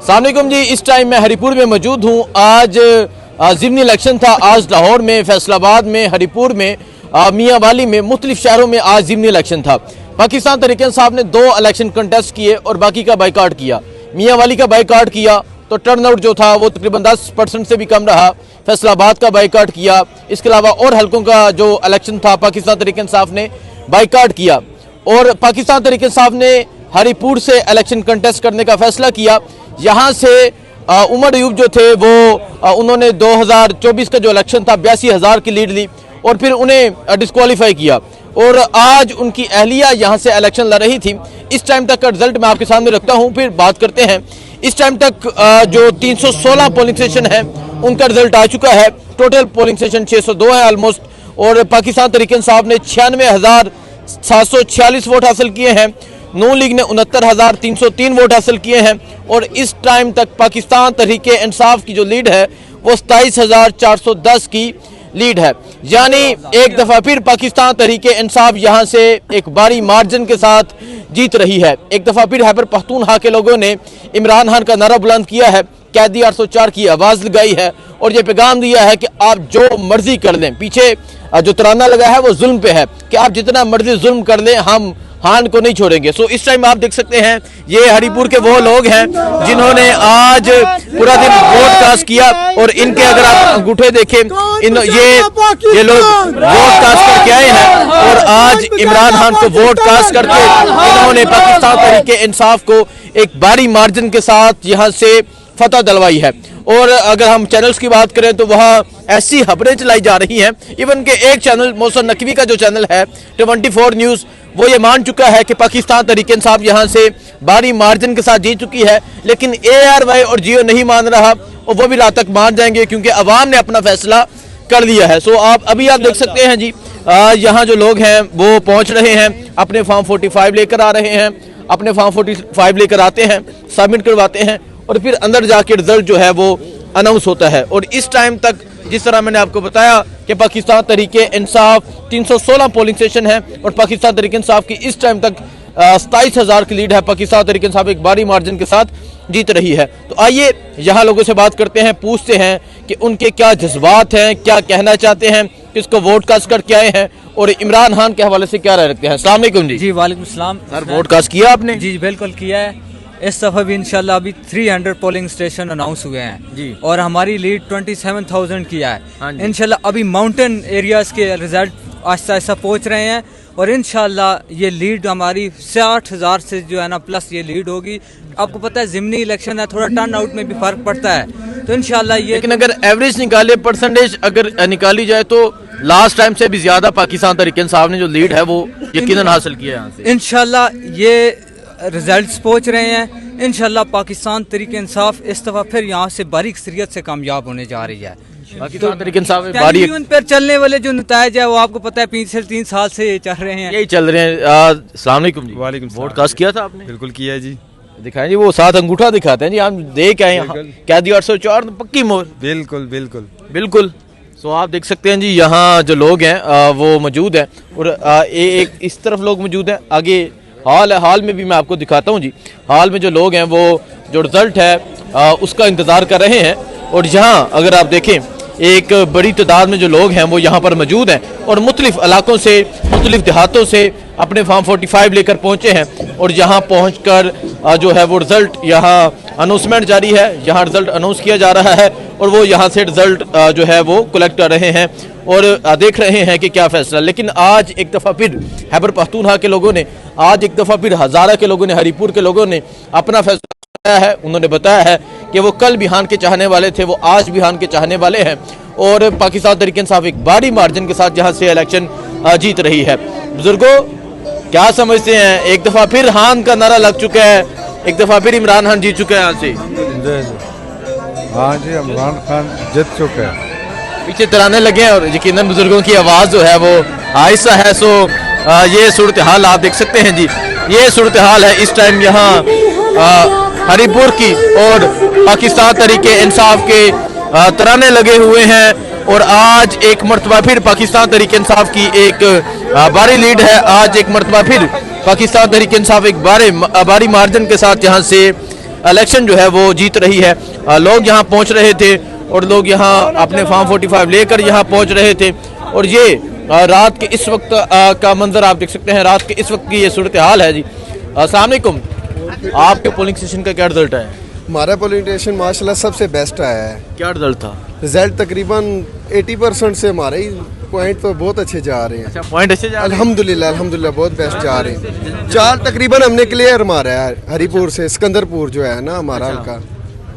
अस्सलाम वालेकुम जी। इस टाइम मैं हरिपुर में मौजूद हूँ। आज ज़िमनी इलेक्शन था। आज लाहौर में, फैसलाबाद में, हरिपुर में, मियांवाली में, मुख्तलिफ शहरों में आज ज़िमनी इलेक्शन था। पाकिस्तान तहरीक इंसाफ ने 2 इलेक्शन कंटेस्ट किए और बाकी का बाइकाट किया। मियांवाली का बाइकाट किया तो टर्नआउट जो था वो तकरीबन 10% से भी कम रहा। फैसलाबाद का बाइकाट किया। इसके अलावा और हल्कों का जो इलेक्शन था पाकिस्तान तहरीक इंसाफ ने बाइकाट किया। और पाकिस्तान तहरीक इंसाफ ने हरिपुर से इलेक्शन कंटेस्ट करने का फैसला किया। यहाँ से उमर अयूब जो थे वो उन्होंने 2024 का जो इलेक्शन था 82,000 की लीड ली और फिर उन्हें डिस्क्वालीफाई किया। और आज उनकी अहलिया यहाँ से इलेक्शन लड़ रही थी। इस टाइम तक का रिजल्ट मैं आपके सामने रखता हूँ, फिर बात करते हैं। इस टाइम तक जो 316 पोलिंग स्टेशन है उनका रिजल्ट आ चुका है। टोटल पोलिंग स्टेशन 602 है ऑलमोस्ट। और पाकिस्तान तहरीक इंसाफ ने 96,746 वोट हासिल किए हैं। नून लीग ने 69,303 वोट हासिल किए हैं। और इस टाइम तक पाकिस्तान तहरीक इंसाफ की जो लीड है वो 27,410 की लीड है। यानी एक दफा फिर पाकिस्तान तहरीक इंसाफ यहां से एक भारी मार्जिन के साथ जीत रही है। एक दफा फिर खैबर पख्तूनख्वा के लोगों ने इमरान खान का नारा बुलंद किया है, कैदी 804 की आवाज लगाई है और ये पैगाम दिया है कि आप जो मर्जी कर लें। पीछे जो तराना लगा है वो जुल्म पे है कि आप जितना मर्जी जुल्म कर लें, हम हान को नहीं छोड़ेंगे। सो इस टाइम आप देख सकते हैं ये हरिपुर के वो लोग हैं जिन्होंने आज पूरा दिन वोट कास्ट किया। और इनके अगर आप अंगूठे देखें, ये लोग वोट कास्ट करके आए हैं और आज इमरान खान को वोट कास्ट करके इन्होंने पाकिस्तान तहरीक इंसाफ को एक भारी मार्जिन के साथ यहाँ से फतह दिलवाई है। और अगर हम चैनल्स की बात करें तो वहाँ ऐसी खबरें चलाई जा रही हैं, इवन के एक चैनल मोहसिन नकवी का जो चैनल है 24 न्यूज़, वो ये मान चुका है कि पाकिस्तान तहरीक इंसाफ यहाँ से भारी मार्जिन के साथ जीत चुकी है। लेकिन ARY और जियो नहीं मान रहा और वो भी रात तक मान जाएंगे क्योंकि अवाम ने अपना फैसला कर लिया है। सो आप देख सकते हैं जी, यहाँ जो लोग हैं वो पहुँच रहे हैं, अपने फॉर्म 45 लेकर आ रहे हैं, अपने फॉर्म 45 लेकर आते हैं, सबमिट करवाते हैं और फिर अंदर जाके रिजल्ट जो है वो अनाउंस होता है। और इस टाइम तक जिस तरह मैंने आपको बताया कि पाकिस्तान तहरीक इंसाफ 316 पोलिंग स्टेशन है और पाकिस्तान तहरीक इंसाफ की इस टाइम तक 27,000 की लीड है। पाकिस्तान तहरीक इंसाफ एक भारी मार्जिन के साथ जीत रही है। तो आइए यहाँ लोगों से बात करते हैं, पूछते हैं कि उनके क्या जज्बात हैं, क्या कहना चाहते हैं, किसको वोट कास्ट करके आए हैं और इमरान खान के हवाले से क्या राय रखते हैं। अस्सलाम वालेकुम जी। जी वालेकुम सलाम सर, वोट कास्ट किया आपने? जी बिल्कुल किया है। इस दफ़ा भी इंशाल्लाह अभी 300 पोलिंग स्टेशन अनाउंस हुए हैं जी और हमारी लीड 27,000 की है। हाँ जी। इंशाल्लाह अभी माउंटेन एरियाज के रिजल्ट आहिस्ता आहिस्ता पहुंच रहे हैं और इंशाल्लाह ये लीड हमारी 60,000 से जो है ना प्लस ये लीड होगी। आपको पता है ज़िमनी इलेक्शन है, थोड़ा टर्न आउट में भी फर्क पड़ता है। तो इंशाल्लाह ये, लेकिन अगर एवरेज निकाले, परसेंटेज अगर निकाली जाए तो लास्ट टाइम से भी ज्यादा पाकिस्तान तहरीक इंसाफ ने जो लीड है वो यकीनन हासिल किया है यहाँ से। इंशाल्लाह ये रिजल्ट्स पहुंच रहे हैं। इंशाल्लाह पाकिस्तान तहरीक इंसाफ इस दफा फिर यहाँ से बारीक शरीयत से कामयाब होने जा रही है। पाकिस्तान तहरीक इंसाफ टेलीविजन पर चलने वाले जो नतायज है वो आपको पता है पिछले 3 साल से ये चल रहे हैं, यही चल रहे हैं। अस्सलाम वालेकुम जी। वालेकुम सलाम। वोट कास्ट किया था आपने? बिल्कुल किया है जी। दिखाएं जी, वो साथ अंगूठा दिखाते हैं जी, हम देख आए हैं। कैदी 804 पक्की मोहर। बिल्कुल बिल्कुल बिल्कुल। सो आप देख सकते हैं जी, यहाँ जो लोग हैं वो मौजूद हैं और एक इस तरफ लोग मौजूद हैं। आगे हॉल है, हॉल में भी मैं आपको दिखाता हूँ जी। हॉल में जो लोग हैं वो जो रिजल्ट है उसका इंतज़ार कर रहे हैं। और यहाँ अगर आप देखें एक बड़ी तादाद में जो लोग हैं वो यहाँ पर मौजूद हैं और मुख्तलिफ इलाकों से, मुख्तलिफ देहातों से अपने फॉर्म 45 लेकर पहुँचे हैं। और यहाँ पहुँच कर जो है वो रिज़ल्ट, यहाँ अनाउंसमेंट जारी है, यहाँ रिज़ल्ट अनाउंस किया जा रहा है और वो यहाँ से रिज़ल्ट जो है वो कलेक्ट कर रहे हैं और देख रहे हैं कि क्या फैसला। लेकिन आज एक दफ़ा फिर खैबर पख्तूनख्वा के लोगों ने, आज एक दफ़ा फिर हज़ारा के लोगों ने, हरिपुर के लोगों ने अपना फैसला है। उन्होंने बताया है कि वो कल बिहान के चाहने वाले थे, वो आज बिहान के चाहने वाले हैं और पाकिस्तान तहरीक इंसाफ एक भारी मार्जिन के साथ यहाँ से इलेक्शन जीत रही है। बुजुर्गों, क्या समझते हैं? एक दफ़ा फिर खान का नारा लग चुका है, एक दफ़ा फिर इमरान खान जीत चुका है यहाँ से। हाँ जी, इमरान खान जीत चुका है। पीछे तराने लगे हैं और यकीनन बुजुर्गों की आवाज़ जो है वो आहिस्ता है। सो ये सूरत हाल आप देख सकते हैं जी, ये सूरत हाल है इस टाइम यहाँ हरिपुर की। और पाकिस्तान तहरीक इंसाफ के तराने लगे हुए हैं और आज एक मरतबा फिर पाकिस्तान तहरीक इंसाफ की एक भारी लीड है। आज एक मरतबा फिर पाकिस्तान तहरीक इंसाफ एक भारी मार्जिन के साथ यहाँ से इलेक्शन जो है वो जीत रही है। लोग यहाँ पहुँच रहे थे और लोग यहाँ अपने फॉर्म 45 लेकर यहाँ पहुँच रहे थे। और ये रात के इस वक्त का मंजर आप देख सकते हैं, रात के इस वक्त की ये सूरत हाल है जी। अस्सलाम वालेकुम, आपके पोलिंग स्टेशन का क्या रिजल्ट है? हमारा पोलिंग स्टेशन माशाल्लाह सबसे बेस्ट आया है। क्या रिजल्ट था? रिजल्ट तकरीबन 80% से हमारे ही पॉइंट तो बहुत अच्छे जा रहे हैं। अच्छा, पॉइंट अच्छे जा रहे हैं? अल्हम्दुलिल्लाह बहुत बेस्ट जा रहे हैं। 4 तकरीबन हमने क्लियर मारा है, हरीपुर से सिकंदरपुर जो है ना हमारा हल्का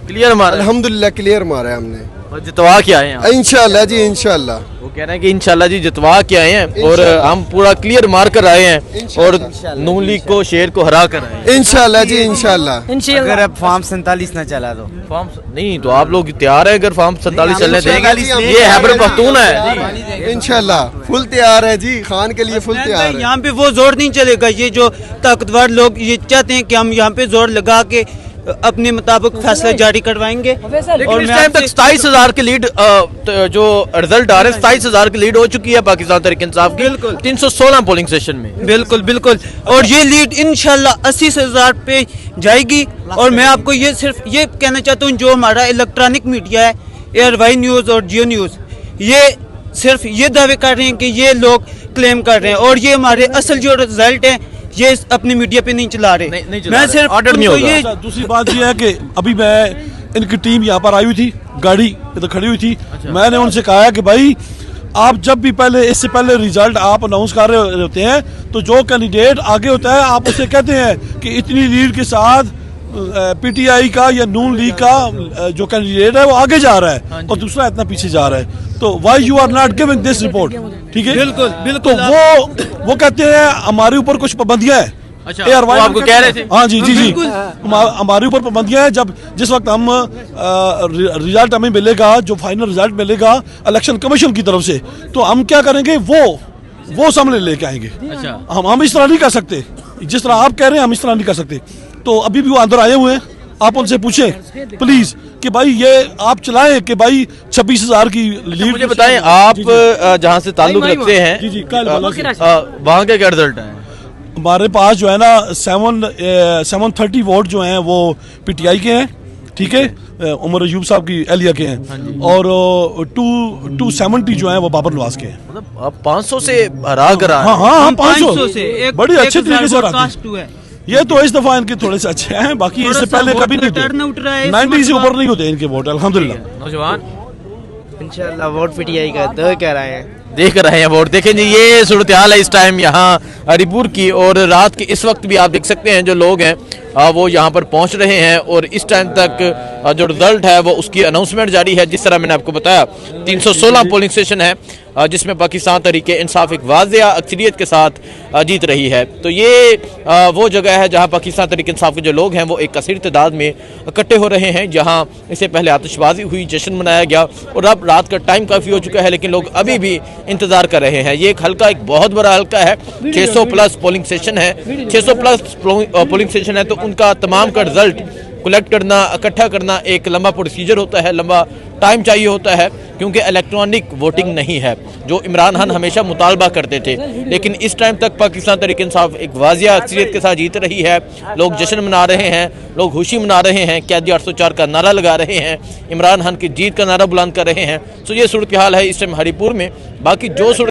क्लियर मारा? अल्हम्दुलिल्लाह क्लियर मारा है हमने। और जितवा के आए हैं? इंशाल्लाह जी इंशाल्लाह। वो कह रहे हैं कि इंशाल्लाह जी जितवा के आए हैं और हम पूरा क्लियर मार कर आए हैं और नून लीग को शेर को हरा कर आए हैं। इंशाल्लाह जी इंशाल्लाह। अगर अब फॉर्म 47 न चला तो फॉर्म नहीं तो आप लोग तैयार है अगर फॉर्म 47 चलने देंगे? ये हैबर पख्तून है। इंशाल्लाह फुल तैयार है जी, खान के लिए फुल तैयार है। यहाँ पे वो जोर नहीं चलेगा। ये जो ताकतवर लोग ये चाहते हैं कि हम यहाँ पे जोर लगा के अपने मुताबिक फैसला जारी करवाएंगे। और इस टाइम तक 27,000 की लीड जो रिजल्ट आ रहे हैं 27,000 की लीड हो चुकी है पाकिस्तान तहरीक इंसाफ की 316 पोलिंग स्टेशन में। बिल्कुल बिल्कुल, और ये लीड इंशाल्लाह 80,000 पे जाएगी। और मैं आपको ये सिर्फ ये कहना चाहता हूँ, जो हमारा इलेक्ट्रॉनिक मीडिया है एयरवाई न्यूज़ और जियो न्यूज़, ये सिर्फ ये दावे कर रहे हैं कि ये लोग क्लेम कर रहे हैं और ये हमारे असल जो रिजल्ट है ये अपने मीडिया पे नहीं चला रहे। नहीं चला मैं रहे। सिर्फ ऑर्डर नहीं होगा। ये दूसरी बात यह है कि अभी मैं इनकी टीम यहाँ पर आई हुई थी, गाड़ी इधर खड़ी हुई थी। मैंने उनसे कहा है कि भाई आप जब भी पहले इससे पहले रिजल्ट आप अनाउंस कर रहे होते हैं तो जो कैंडिडेट आगे होता है आप उसे कहते हैं कि इतनी लीड के साथ पीटीआई का या नून लीग का जो कैंडिडेट है वो आगे जा रहा है और दूसरा इतना पीछे जा रहा है। तो why you are not giving this report? ठीक है, बिल्कुल बिल्कुल। तो वो कहते हैं हमारे ऊपर कुछ पाबंदियां है। अच्छा, वो आपको कह रहे थे? हाँ जी जी जी, हमारे ऊपर पाबंदियां हैं। जब जिस वक्त हम रिजल्ट हमें मिलेगा, जो फाइनल रिजल्ट मिलेगा इलेक्शन कमीशन की तरफ से, तो हम क्या करेंगे वो सामने लेके आएंगे। अच्छा, हम इस तरह नहीं कर सकते, जिस तरह आप कह रहे हैं हम इस तरह नहीं कर सकते। तो अभी भी वो अंदर आए हुए हैं, आप उनसे पूछें प्लीज कि भाई ये आप चलाएं कि भाई 26,000 की लीड। मुझे बताएं आप जहाँ से ताल्लुक रखते हैं जी जी, वहाँ का क्या रिजल्ट है? हमारे पास जो है ना 730 वोट जो हैं वो पीटीआई के हैं, ठीक है, उमर अयूब साहब की एलिया के हैं, और 270 जो हैं वो बाबर नवाज के हैं। मतलब आप 500 से हरा कर आए? हाँ 500 से बड़ी अच्छे तरीके से हरा है। ये तो इस दफा इनके थोड़े से अच्छे हैं, बाकी इससे पहले कभी नहीं थे। 90 से ऊपर नहीं होते इनके वोट अल्हम्दुलिल्लाह। नौजवान इंशाल्लाह वोट पीटीआई का तो कह रहे हैं, देख रहे हैं वोट। देखें जी ये सूरत हाल है इस टाइम यहाँ हरीपुर की, और रात के इस वक्त भी आप देख सकते हैं जो लोग हैं वो यहाँ पर पहुँच रहे हैं और इस टाइम तक जो रिजल्ट है वो उसकी अनाउंसमेंट जारी है। जिस तरह मैंने आपको बताया 316 पोलिंग स्टेशन है जिसमें पाकिस्तान तहरीक इंसाफ एक वाज़िया अक्सरियत के साथ जीत रही है। तो ये वो जगह है जहाँ पाकिस्तान तहरीक इंसाफ के जो लोग हैं वो एक कसीर तादाद में इकट्ठे हो रहे हैं, जहाँ इससे पहले आतिशबाजी हुई, जश्न मनाया गया और अब रात का टाइम काफ़ी हो चुका है लेकिन लोग अभी भी इंतज़ार कर रहे हैं। ये एक हल्का, एक बहुत बड़ा हल्का है, 600 प्लस पोलिंग स्टेशन है। 600 प्लस पोलिंग स्टेशन है तो उनका तमाम का रिजल्ट कलेक्ट करना, इकट्ठा करना एक लंबा प्रोसीजर होता है, लंबा टाइम चाहिए होता है, क्योंकि इलेक्ट्रॉनिक वोटिंग नहीं है जो इमरान खान हमेशा मुतालबा करते थे। लेकिन इस टाइम तक पाकिस्तान तहरीक इंसाफ एक वाज़िया अक्सरियत के साथ जीत रही है। लोग जश्न मना रहे हैं, लोग खुशी मना रहे हैं, कैदी 804 का नारा लगा रहे हैं, इमरान खान की जीत का नारा बुलंद कर रहे हैं। तो ये सूरत हाल है इस टाइम हरीपुर में। बाकी जो